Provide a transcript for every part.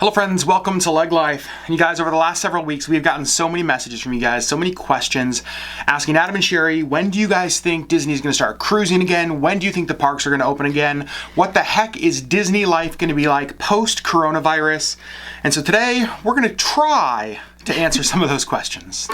Hello friends, welcome to LeggLife. And you guys, over the last several weeks, we've gotten so many messages from you guys, so many questions asking Adam and Sherri, when do you guys think Disney's gonna start cruising again? When do you think the parks are gonna open again? What the heck is Disney life gonna be like post-coronavirus? And so today, we're gonna try to answer some of those questions.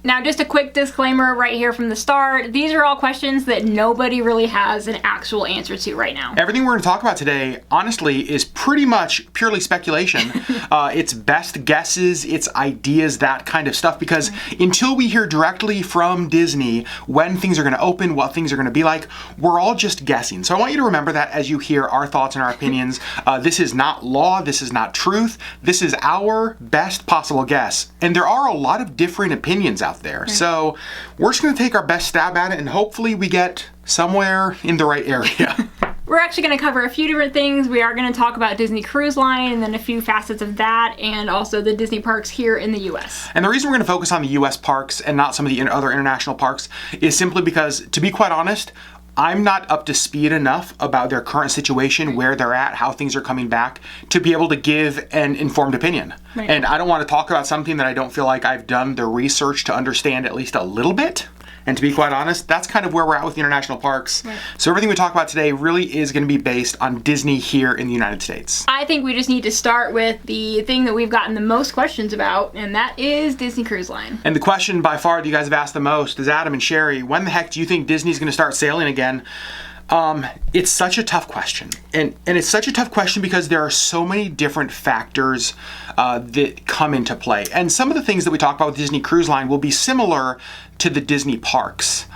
Now, just a quick disclaimer right here from the start. These are all questions that nobody really has an actual answer to right now. Everything we're going to talk about today, honestly, is pretty much purely speculation. It's best guesses, it's ideas, that kind of stuff, because until we hear directly from Disney when things are going to open, what things are going to be like, we're all just guessing. So I want you to remember that as you hear our thoughts and our opinions. This is not law, this is not truth, this is our best possible guess. And there are a lot of different opinions out there. So we're just going to take our best stab at it and hopefully we get somewhere in the right area. We're actually going to cover a few different things. We are going to talk about Disney Cruise Line and then a few facets of that, and also the Disney parks here in the US. And the reason we're going to focus on the US parks and not some of the other international parks is simply because, to be quite honest, I'm not up to speed enough about their current situation, where they're at, how things are coming back, to be able to give an informed opinion. Right. And I don't want to talk about something that I don't feel like I've done the research to understand at least a little bit. And to be quite honest, that's kind of where we're at with the international parks. Right. So everything we talk about today really is going to be based on Disney here in the United States. I think we just need to start with the thing that we've gotten the most questions about, and that is Disney Cruise Line. And the question by far that you guys have asked the most is, Adam and Sherri, when the heck do you think Disney's going to start sailing again? It's such a tough question. And it's such a tough question because there are so many different factors that come into play. And some of the things that we talk about with Disney Cruise Line will be similar to the Disney parks.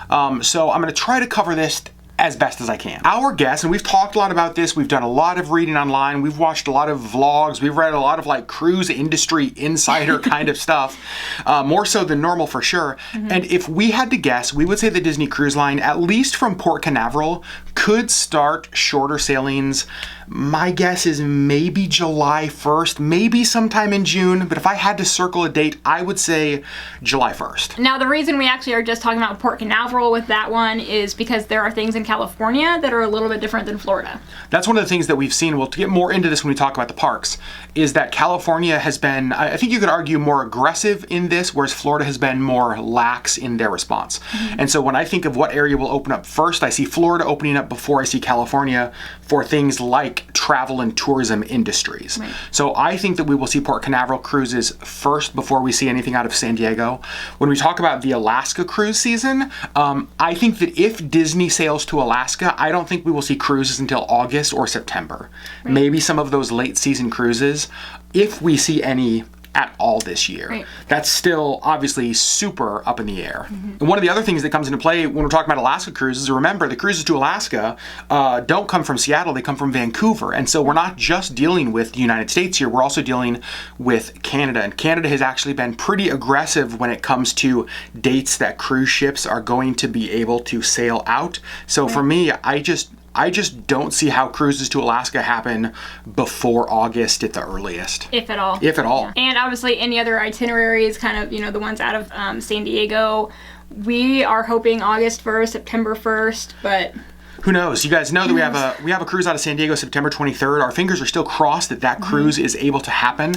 So I'm going to try to cover this as best as I can. Our guess, and we've talked a lot about this, we've done a lot of reading online, we've watched a lot of vlogs, we've read a lot of like cruise industry insider kind of stuff, more so than normal for sure. And if we had to guess, we would say the Disney Cruise Line, at least from Port Canaveral, could start shorter sailings. My guess is maybe July 1st, maybe sometime in June, but if I had to circle a date, I would say July 1st. Now, the reason we actually are just talking about Port Canaveral with that one is because there are things in California that are a little bit different than Florida. That's one of the things that we've seen. We'll get more into this when we talk about the parks, is that California has been, I think you could argue, more aggressive in this, whereas Florida has been more lax in their response. And so when I think of what area will open up first, I see Florida opening up before I see California for things like travel and tourism industries. Right. So I think that we will see Port Canaveral cruises first before we see anything out of San Diego. When we talk about the Alaska cruise season, I think that if Disney sails to Alaska, I don't think we will see cruises until August or September. Right. Maybe some of those late season cruises, if we see any at all this year. Right. That's still obviously super up in the air. And one of the other things that comes into play when we're talking about Alaska cruises, remember the cruises to Alaska don't come from Seattle, they come from Vancouver. And so we're not just dealing with the United States here, we're also dealing with Canada. And Canada has actually been pretty aggressive when it comes to dates that cruise ships are going to be able to sail out. So for me, I just don't see how cruises to Alaska happen before August at the earliest. If at all. If at all. Yeah. And obviously any other itineraries, kind of, the ones out of San Diego, we are hoping August 1st, September 1st, but who knows? You guys know that we have a cruise out of San Diego September 23rd. Our fingers are still crossed that cruise is able to happen.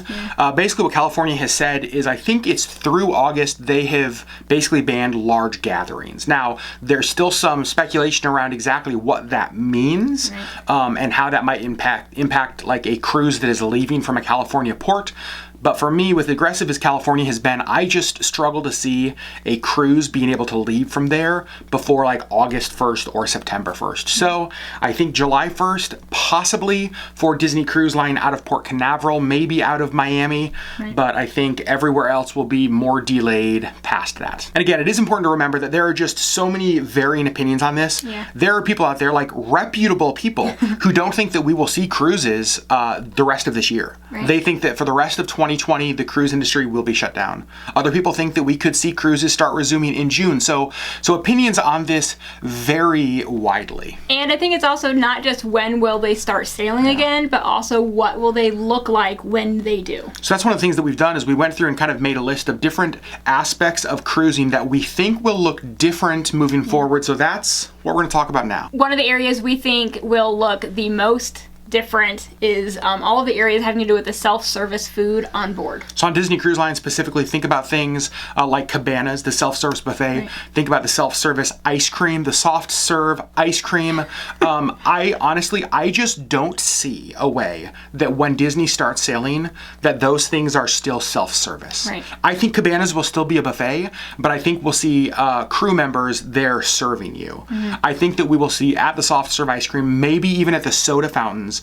Basically what California has said is, I think it's through August, they have basically banned large gatherings. Now, there's still some speculation around exactly what that means, and how that might impact like a cruise that is leaving from a California port. But for me, with aggressive as California has been, I just struggle to see a cruise being able to leave from there before like August 1st or September 1st. So I think July 1st, possibly for Disney Cruise Line out of Port Canaveral, maybe out of Miami, but I think everywhere else will be more delayed past that. And again, it is important to remember that there are just so many varying opinions on this. There are people out there, like reputable people, who don't think that we will see cruises the rest of this year. They think that for the rest of 2020, the cruise industry will be shut down. Other people think that we could see cruises start resuming in June. So opinions on this vary widely. And I think it's also not just when will they start sailing again, but also what will they look like when they do. So that's one of the things that we've done is we went through and kind of made a list of different aspects of cruising that we think will look different moving forward. So that's what we're going to talk about now. One of the areas we think will look the most different is all of the areas having to do with the self-service food on board. So on Disney Cruise Line specifically, think about things like cabanas, the self-service buffet. Right. Think about the self-service ice cream, the soft serve ice cream. I just don't see a way that when Disney starts sailing that those things are still self-service. Right. I think cabanas will still be a buffet, but I think we'll see crew members there serving you. Mm-hmm. I think that we will see at the soft serve ice cream, maybe even at the soda fountains,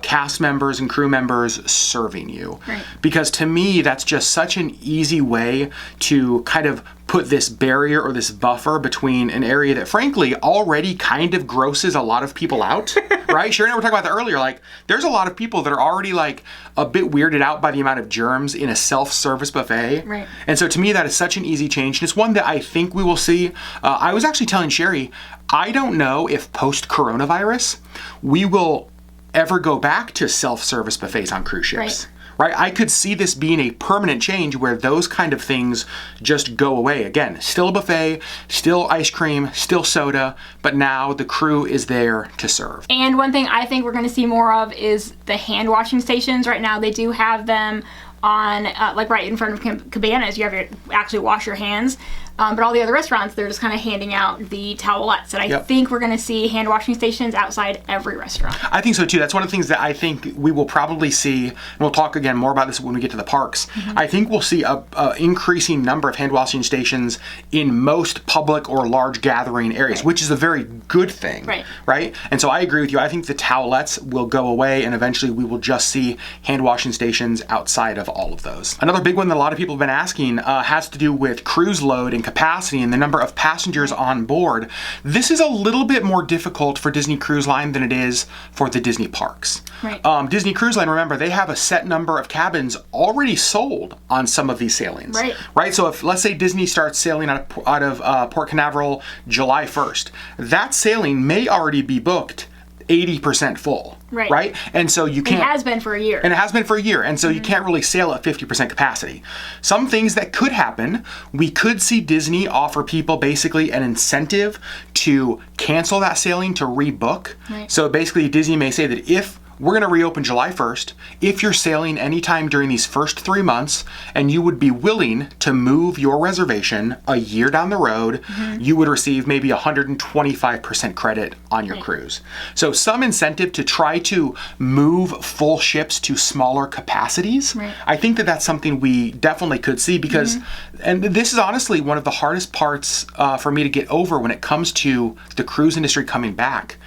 cast members and crew members serving you. Right. Because to me, that's just such an easy way to kind of put this barrier or this buffer between an area that frankly already kind of grosses a lot of people out, right? Sherri and I were talking about that earlier. Like, there's a lot of people that are already like a bit weirded out by the amount of germs in a self-service buffet. Right. And so to me, that is such an easy change. And it's one that I think we will see. I was actually telling Sherri, I don't know if post-coronavirus, we will ever go back to self-service buffets on cruise ships. Right? I could see this being a permanent change where those kind of things just go away. Again, still a buffet, still ice cream, still soda, but now the crew is there to serve. And one thing I think we're going to see more of is the hand washing stations. Right now they do have them on like right in front of cabanas. You have to actually wash your hands. But all the other restaurants, they're just kind of handing out the towelettes. And I think we're going to see hand washing stations outside every restaurant. I think so too. That's one of the things that I think we will probably see, and we'll talk again more about this when we get to the parks. Mm-hmm. I think we'll see a increasing number of hand washing stations in most public or large gathering areas, which is a very good thing. Right? And so I agree with you. I think the towelettes will go away and eventually we will just see hand washing stations outside of all of those. Another big one that a lot of people have been asking has to do with cruise load and capacity and the number of passengers on board. This is a little bit more difficult for Disney Cruise Line than it is for the Disney parks. Right. Disney Cruise Line, remember, they have a set number of cabins already sold on some of these sailings. Right. So if, let's say, Disney starts sailing out of Port Canaveral July 1st, that sailing may already be booked 80% full. Right? And so you can't... It has been for a year. And it has been for a year. And so you can't really sail at 50% capacity. Some things that could happen, we could see Disney offer people basically an incentive to cancel that sailing to rebook. Right. So basically Disney may say that if we're going to reopen July 1st. If you're sailing anytime during these first 3 months and you would be willing to move your reservation a year down the road, you would receive maybe 125% credit on your cruise. So some incentive to try to move full ships to smaller capacities. I think that that's something we definitely could see because, and this is honestly one of the hardest parts for me to get over when it comes to the cruise industry coming back,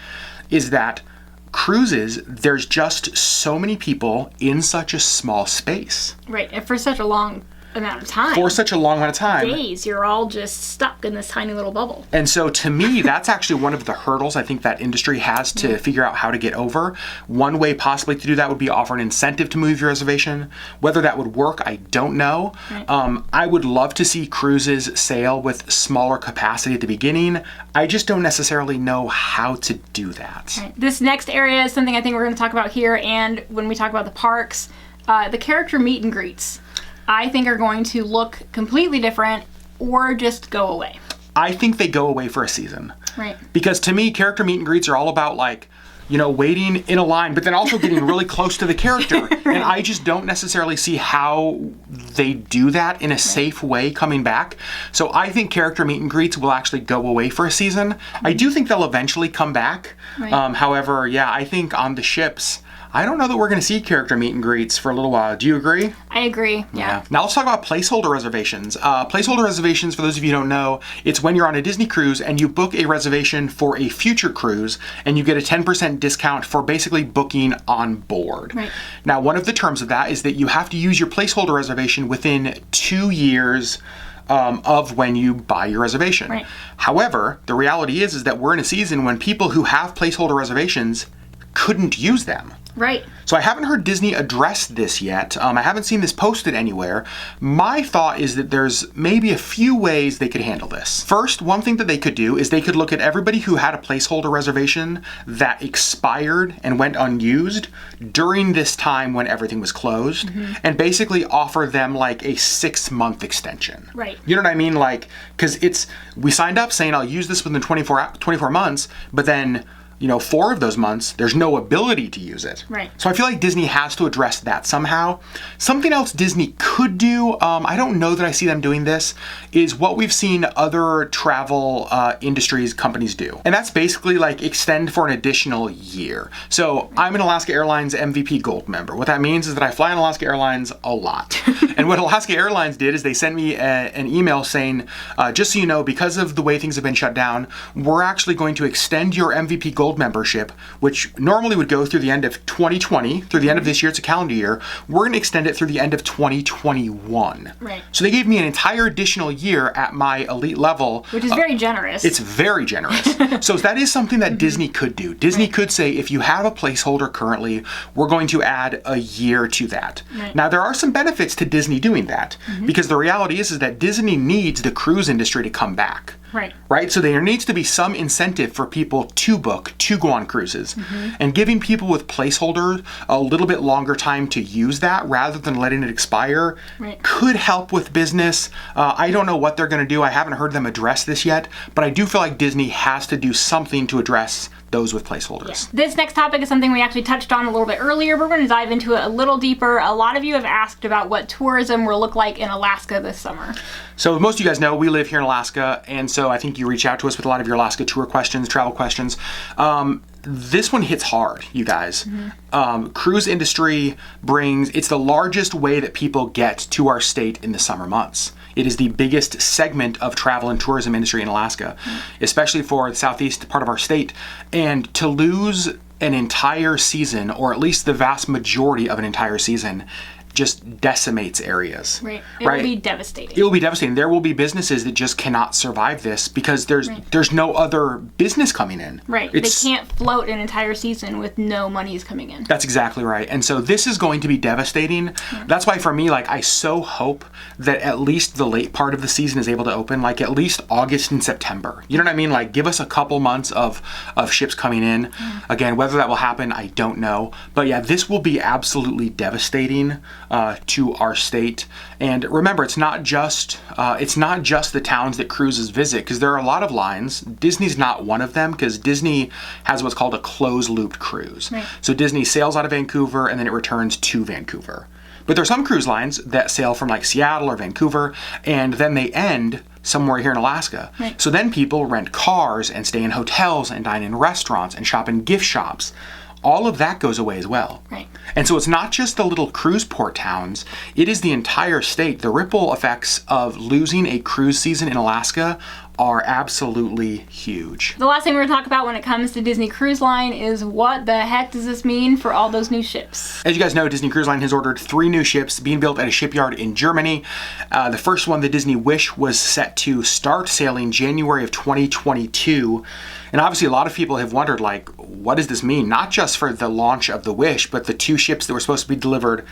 is that cruises, there's just so many people in such a small space. Right, and for such a long amount of time. For such a long amount of time. Days, you're all just stuck in this tiny little bubble. And so to me, that's actually one of the hurdles I think that industry has to figure out how to get over. One way possibly to do that would be offer an incentive to move your reservation. Whether that would work, I don't know. I would love to see cruises sail with smaller capacity at the beginning. I just don't necessarily know how to do that. This next area is something I think we're going to talk about here, and when we talk about the parks, the character meet and greets, I think are going to look completely different or just go away. I think they go away for a season. Right. Because to me, character meet and greets are all about like, you know, waiting in a line, but then also getting really close to the character. And I just don't necessarily see how they do that in a safe way coming back. So I think character meet and greets will actually go away for a season. I do think they'll eventually come back. However, yeah, I think on the ships, I don't know that we're going to see character meet and greets for a little while. Do you agree? I agree, yeah. Now let's talk about placeholder reservations. Placeholder reservations, for those of you who don't know, it's when you're on a Disney cruise and you book a reservation for a future cruise and you get a 10% discount for basically booking on board. Now, one of the terms of that is that you have to use your placeholder reservation within 2 years of when you buy your reservation. However, the reality is that we're in a season when people who have placeholder reservations couldn't use them. Right. So I haven't heard Disney address this yet. I haven't seen this posted anywhere. My thought is that there's maybe a few ways they could handle this. First, one thing that they could do is they could look at everybody who had a placeholder reservation that expired and went unused during this time when everything was closed, and basically offer them like a 6-month extension. Right. You know what I mean? Like, because we signed up saying I'll use this within 24 months, but then 4 of those months, there's no ability to use it. Right. So I feel like Disney has to address that somehow. Something else Disney could do, I don't know that I see them doing this, is what we've seen other travel industries, companies do. And that's basically like extend for an additional year. So I'm an Alaska Airlines MVP Gold member. What that means is that I fly on Alaska Airlines a lot. And what Alaska Airlines did is they sent me an email saying, just so you know, because of the way things have been shut down, we're actually going to extend your MVP Gold membership, which normally would go through the end of 2020, through the end of this year, it's a calendar year, we're going to extend it through the end of 2021. Right. So they gave me an entire additional year at my elite level. Which is very generous. It's very generous. So that is something that Disney could do. Disney could say, if you have a placeholder currently, we're going to add a year to that. Right. Now, there are some benefits to Disney doing that, because the reality is that Disney needs the cruise industry to come back. Right? So there needs to be some incentive for people to book, to go on cruises. And giving people with placeholders a little bit longer time to use that rather than letting it expire could help with business. I don't know what they're going to do. I haven't heard them address this yet, but I do feel like Disney has to do something to address those with placeholders. Yeah. This next topic is something we actually touched on a little bit earlier. We're going to dive into it a little deeper. A lot of you have asked about what tourism will look like in Alaska this summer. So most of you guys know we live here in Alaska, and so I think you reach out to us with a lot of your Alaska tour questions, travel questions. This one hits hard, you guys. Cruise industry it's the largest way that people get to our state in the summer months. It is the biggest segment of travel and tourism industry in Alaska, especially for the southeast part of our state. And to lose an entire season, or at least the vast majority of an entire season, just decimates areas. Right. It will be devastating. It will be devastating. There will be businesses that just cannot survive this because there's no other business coming in. Right. They can't float an entire season with no monies coming in. That's exactly right. And so this is going to be devastating. Yeah. That's why for me, like, I so hope that at least the late part of the season is able to open, like at least August and September. You know what I mean? Like, give us a couple months of ships coming in. Again, whether that will happen, I don't know. But yeah, this will be absolutely devastating to our state. And remember, it's not just the towns that cruises visit, because there are a lot of lines. Disney's not one of them, because Disney has what's called a closed-looped cruise. Right. So Disney sails out of Vancouver and then it returns to Vancouver. But there's some cruise lines that sail from like Seattle or Vancouver, and then they end somewhere here in Alaska. Right. So then people rent cars and stay in hotels and dine in restaurants and shop in gift shops. All of that goes away as well. Right. And so it's not just the little cruise port towns, it is the entire state. The ripple effects of losing a cruise season in Alaska are absolutely huge. The last thing we're going to talk about when it comes to Disney Cruise Line is what the heck does this mean for all those new ships? As you guys know, Disney Cruise Line has ordered 3 new ships being built at a shipyard in Germany. The first one, the Disney Wish, was set to start sailing January of 2022. And obviously a lot of people have wondered, like, what does this mean? Not just for the launch of the Wish, but the 2 ships that were supposed to be delivered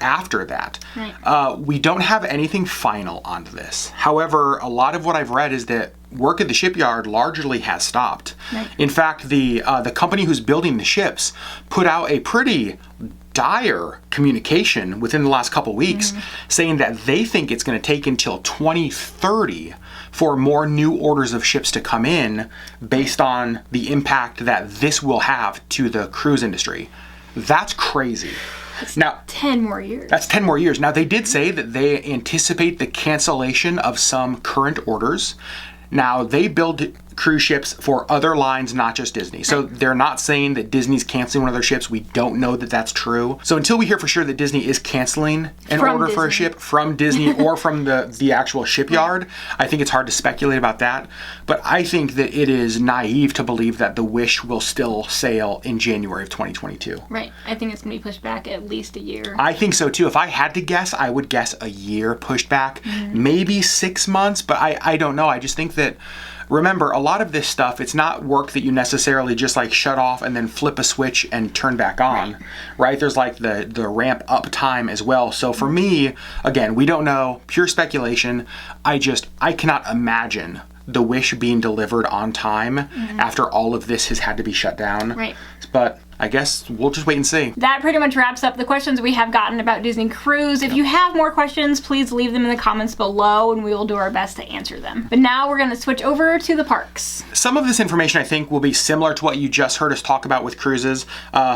after that. Right. We don't have anything final on this. However, a lot of what I've read is that work at the shipyard largely has stopped. Right. In fact, the company who's building the ships put out a pretty dire communication within the last couple weeks saying that they think it's going to take until 2030 for more new orders of ships to come in based on the impact that this will have to the cruise industry. That's crazy. Now, 10 more years. That's 10 more years. Now, they did say that they anticipate the cancellation of some current orders. Now, they build cruise ships for other lines, not just Disney. So they're not saying that Disney's canceling one of their ships. We don't know that that's true. So until we hear for sure that Disney is canceling an order for a ship from Disney or from the actual shipyard, I think it's hard to speculate about that. But I think that it is naive to believe that the Wish will still sail in January of 2022. Right. I think it's going to be pushed back at least a year. I think so too. If I had to guess, I would guess a year pushed back, maybe 6 months, but I don't know. I just think that remember, a lot of this stuff, it's not work that you necessarily just like shut off and then flip a switch and turn back on, right? There's like the ramp up time as well. So for me, again, we don't know, pure speculation. I cannot imagine the Wish being delivered on time after all of this has had to be shut down. Right. But I guess we'll just wait and see. That pretty much wraps up the questions we have gotten about Disney Cruise. If you have more questions, please leave them in the comments below and we will do our best to answer them. But now we're going to switch over to the parks. Some of this information I think will be similar to what you just heard us talk about with cruises.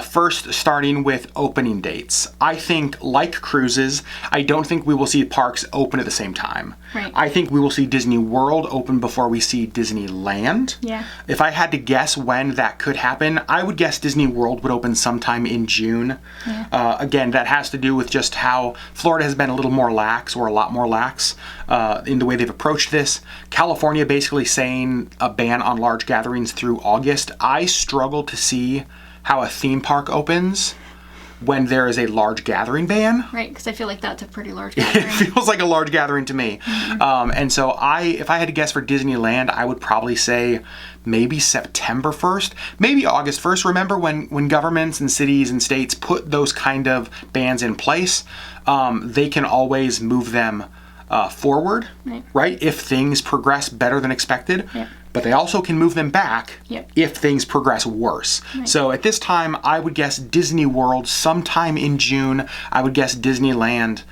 First, starting with opening dates. I think, like cruises, I don't think we will see parks open at the same time. Right. I think we will see Disney World open before we see Disneyland. Yeah. If I had to guess when that could happen, I would guess Disney World would open sometime in June. Yeah. Again, that has to do with just how Florida has been a little more lax, or a lot more lax, in the way they've approached this. California basically saying a ban on large gatherings through August. I struggle to see how a theme park opens when there is a large gathering ban. Right, because I feel like that's a pretty large gathering. It feels like a large gathering to me. And so if I had to guess for Disneyland, I would probably say maybe September 1st, maybe August 1st. Remember when governments and cities and states put those kind of bans in place, they can always move them forward, right? If things progress better than expected. Yep. But they also can move them back Yep. if things progress worse. Right. So at this time, I would guess Disney World sometime in June. I would guess Disneyland,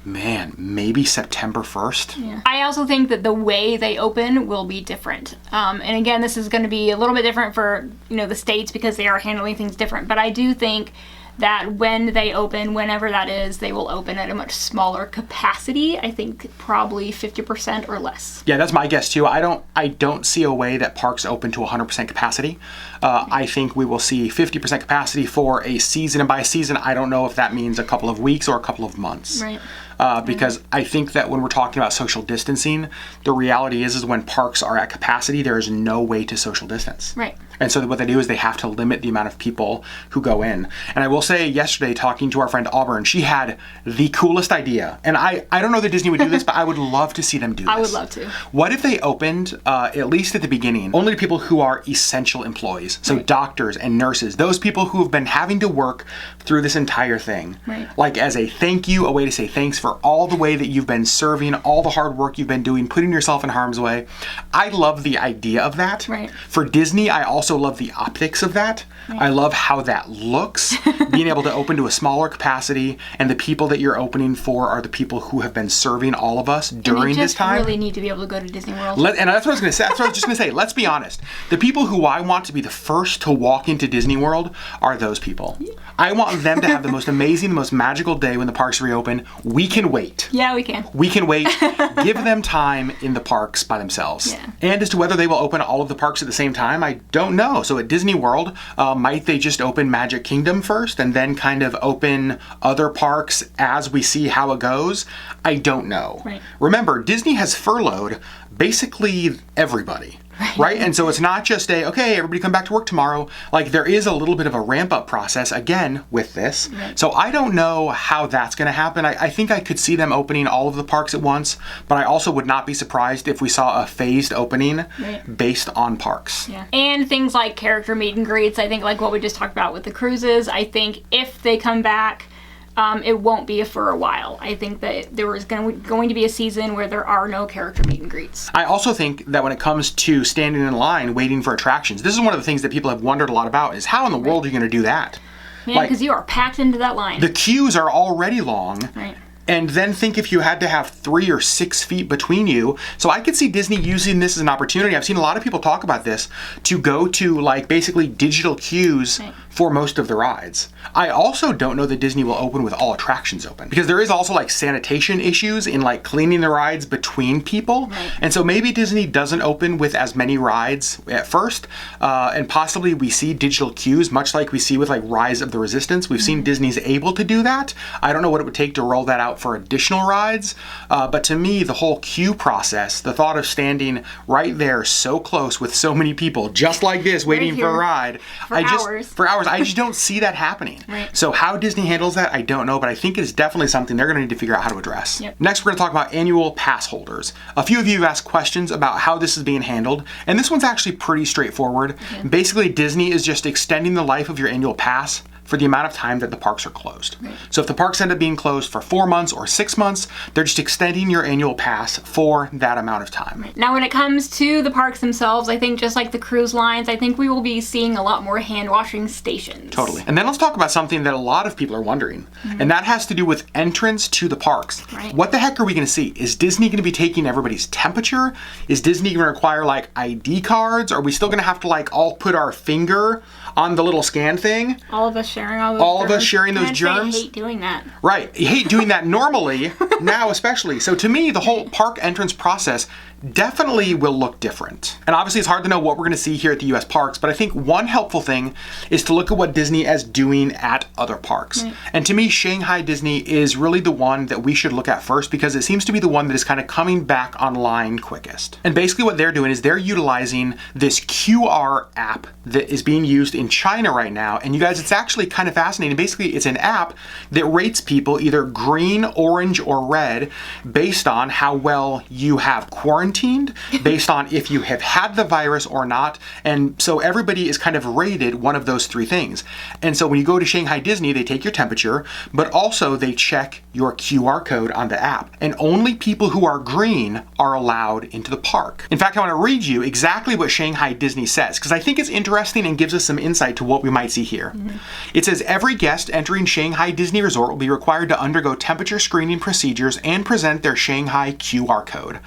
maybe September 1st. Yeah. I also think that the way they open will be different. And again, this is going to be a little bit different for, the states because they are handling things different. But I do think that when they open, whenever that is, they will open at a much smaller capacity. I think probably 50% or less. Yeah, that's my guess too. I don't see a way that parks open to 100% capacity. I think we will see 50% capacity for a season, and by a season, I don't know if that means a couple of weeks or a couple of months. Right. Because I think that when we're talking about social distancing, the reality is when parks are at capacity, there is no way to social distance. Right. And so what they do is they have to limit the amount of people who go in. And I will say, yesterday, talking to our friend Auburn, she had the coolest idea. And I don't know that Disney would do this, but I would love to see them do this. I would love to. What if they opened, at least at the beginning, only to people who are essential employees? So doctors and nurses, those people who have been having to work through this entire thing. Right. Like as a thank you, a way to say thanks for all the way that you've been serving, all the hard work you've been doing, putting yourself in harm's way. I love the idea of that. Right. For Disney, I also love the optics of that. Right. I love how that looks, being able to open to a smaller capacity, and the people that you're opening for are the people who have been serving all of us during this time. You really need to be able to go to Disney World. And that's what I was going to say. That's what I was just going to say. Let's be honest. The people who I want to be the first to walk into Disney World are those people. I want them to have the most amazing, the most magical day when the parks reopen. We can wait. Yeah, we can. We can wait. Give them time in the parks by themselves. Yeah. And as to whether they will open all of the parks at the same time, I don't know. So at Disney World, might they just open Magic Kingdom first and then kind of open other parks as we see how it goes? I don't know. Right. Remember, Disney has furloughed basically everybody. Right? And so it's not just okay, everybody come back to work tomorrow. Like, there is a little bit of a ramp up process again with this. Right. So I don't know how that's going to happen. I think I could see them opening all of the parks at once, but I also would not be surprised if we saw a phased opening based on parks. Yeah. And things like character meet and greets, I think like what we just talked about with the cruises, I think if they come back, it won't be for a while. I think that there is going to be a season where there are no character meet and greets. I also think that when it comes to standing in line waiting for attractions, this is one of the things that people have wondered a lot about, is how in the world are you going to do that? Yeah, because you are packed into that line. The queues are already long. Right. And then think if you had to have 3 or 6 feet between you. So I could see Disney using this as an opportunity. I've seen a lot of people talk about this, to go to like basically digital queues for most of the rides. I also don't know that Disney will open with all attractions open, because there is also like sanitation issues in like cleaning the rides between people. Right. And so maybe Disney doesn't open with as many rides at first, and possibly we see digital queues, much like we see with like Rise of the Resistance. We've seen Disney's able to do that. I don't know what it would take to roll that out out for additional rides. But to me, the whole queue process, the thought of standing right there so close with so many people, just like this, waiting for a ride, for hours, I just don't see that happening. Right. So how Disney handles that, I don't know, but I think it is definitely something they're going to need to figure out how to address. Yep. Next, we're going to talk about annual pass holders. A few of you have asked questions about how this is being handled, and this one's actually pretty straightforward. Okay. Basically, Disney is just extending the life of your annual pass for the amount of time that the parks are closed. Right. So if the parks end up being closed for 4 months or 6 months, they're just extending your annual pass for that amount of time. Right. Now when it comes to the parks themselves, I think just like the cruise lines, I think we will be seeing a lot more hand washing stations. Totally. And then let's talk about something that a lot of people are wondering, and that has to do with entrance to the parks. Right. What the heck are we going to see? Is Disney going to be taking everybody's temperature? Is Disney going to require like ID cards? Are we still going to have to like all put our finger on the little scan thing? All of us sharing all those All of us germs. sharing those I'd say germs? I hate doing that. Right. You hate doing that normally, now especially. So to me, the whole park entrance process definitely will look different. And obviously it's hard to know what we're going to see here at the US parks, but I think one helpful thing is to look at what Disney is doing at other parks. Right. And to me, Shanghai Disney is really the one that we should look at first because it seems to be the one that is kind of coming back online quickest. And basically what they're doing is they're utilizing this QR app that is being used in China right now. And you guys, it's actually kind of fascinating. Basically, it's an app that rates people either green, orange, or red based on how well you have quarantined, based on if you have had the virus or not. And so everybody is kind of rated one of those three things. And so when you go to Shanghai Disney, they take your temperature, but also they check your QR code on the app. And only people who are green are allowed into the park. In fact, I want to read you exactly what Shanghai Disney says, because I think it's interesting and gives us some insight to what we might see here. It says, every guest entering Shanghai Disney Resort will be required to undergo temperature screening procedures and present their Shanghai QR code.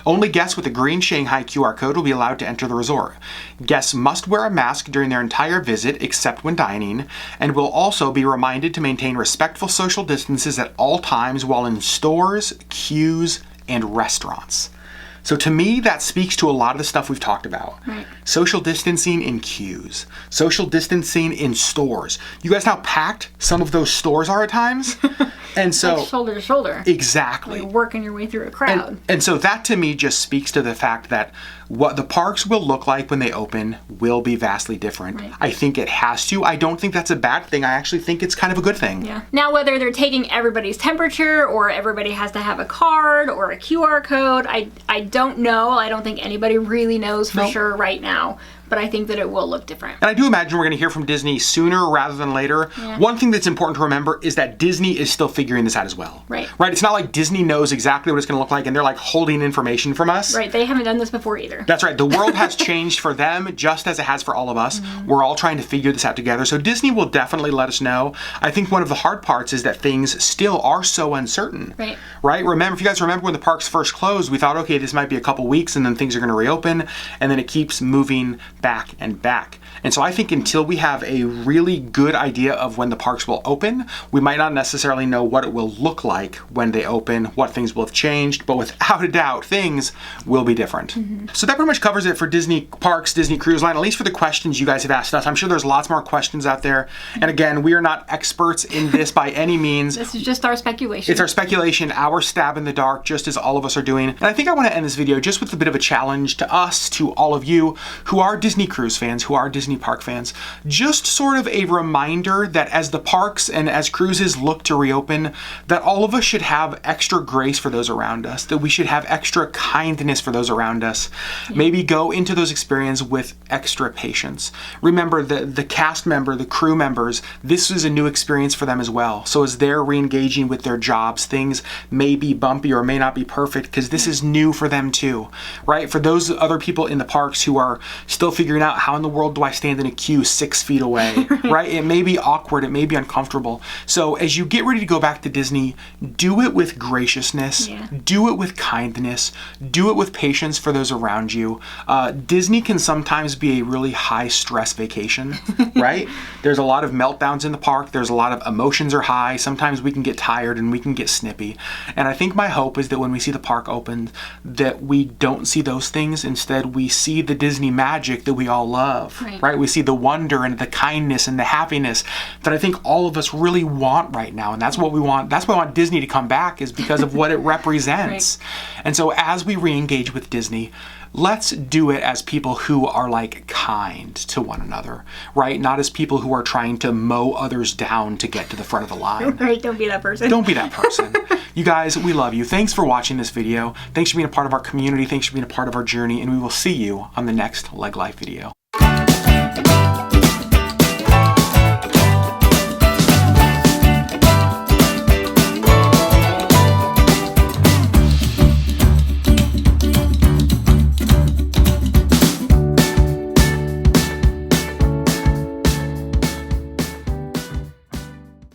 Only guests with a green Shanghai QR code will be allowed to enter the resort. Guests must wear a mask during their entire visit except when dining, and will also be reminded to maintain respectful social distances at all times while in stores, queues, and restaurants. So to me, that speaks to a lot of the stuff we've talked about. Right. Social distancing in queues, social distancing in stores. You guys know how packed some of those stores are at times? And so like shoulder to shoulder. Exactly. You're working your way through a crowd. And so that to me just speaks to the fact that what the parks will look like when they open will be vastly different. Right. I think it has to. I don't think that's a bad thing. I actually think it's kind of a good thing. Yeah. Now, whether they're taking everybody's temperature or everybody has to have a card or a QR code, I don't know. I don't think anybody really knows for sure right now. But I think that it will look different. And I do imagine we're going to hear from Disney sooner rather than later. Yeah. One thing that's important to remember is that Disney is still figuring this out as well. Right. Right? It's not like Disney knows exactly what it's going to look like and they're like holding information from us. Right. They haven't done this before either. That's right. The world has changed for them just as it has for all of us. We're all trying to figure this out together. So Disney will definitely let us know. I think one of the hard parts is that things still are so uncertain. Right. Right? Remember, if you guys remember when the parks first closed, we thought, okay, this might be a couple weeks and then things are going to reopen. And then it keeps moving back and back. And so I think until we have a really good idea of when the parks will open, we might not necessarily know what it will look like when they open, what things will have changed, but without a doubt, things will be different. So that pretty much covers it for Disney Parks, Disney Cruise Line, at least for the questions you guys have asked us. I'm sure there's lots more questions out there. And again, we are not experts in this by any means. This is just our speculation. It's our speculation, our stab in the dark, just as all of us are doing. And I think I want to end this video just with a bit of a challenge to us, to all of you who are Disney Cruise fans, who are Disney Park fans. Just sort of a reminder that as the parks and as cruises look to reopen, that all of us should have extra grace for those around us, that we should have extra kindness for those around us. Maybe go into those experiences with extra patience. Remember, the cast member, the crew members, this is a new experience for them as well. So as they're re-engaging with their jobs, things may be bumpy or may not be perfect because this is new for them too, right? For those other people in the parks who are still figuring out how in the world do I stand in a queue 6 feet away, right? It may be awkward, it may be uncomfortable. So as you get ready to go back to Disney, do it with graciousness, do it with kindness, do it with patience for those around you. Disney can sometimes be a really high stress vacation, right? There's a lot of meltdowns in the park, there's a lot of emotions are high, sometimes we can get tired and we can get snippy. And I think my hope is that when we see the park open, that we don't see those things, instead we see the Disney magic that that we all love, Right. right? We see the wonder and the kindness and the happiness that I think all of us really want right now. And that's what we want. That's why I want Disney to come back, is because of what it represents. And so as we re-engage with Disney, let's do it as people who are like kind to one another, right? Not as people who are trying to mow others down to get to the front of the line. Right, don't be that person. Don't be that person. You guys, we love you. Thanks for watching this video. Thanks for being a part of our community. Thanks for being a part of our journey. And we will see you on the next LeggLife video.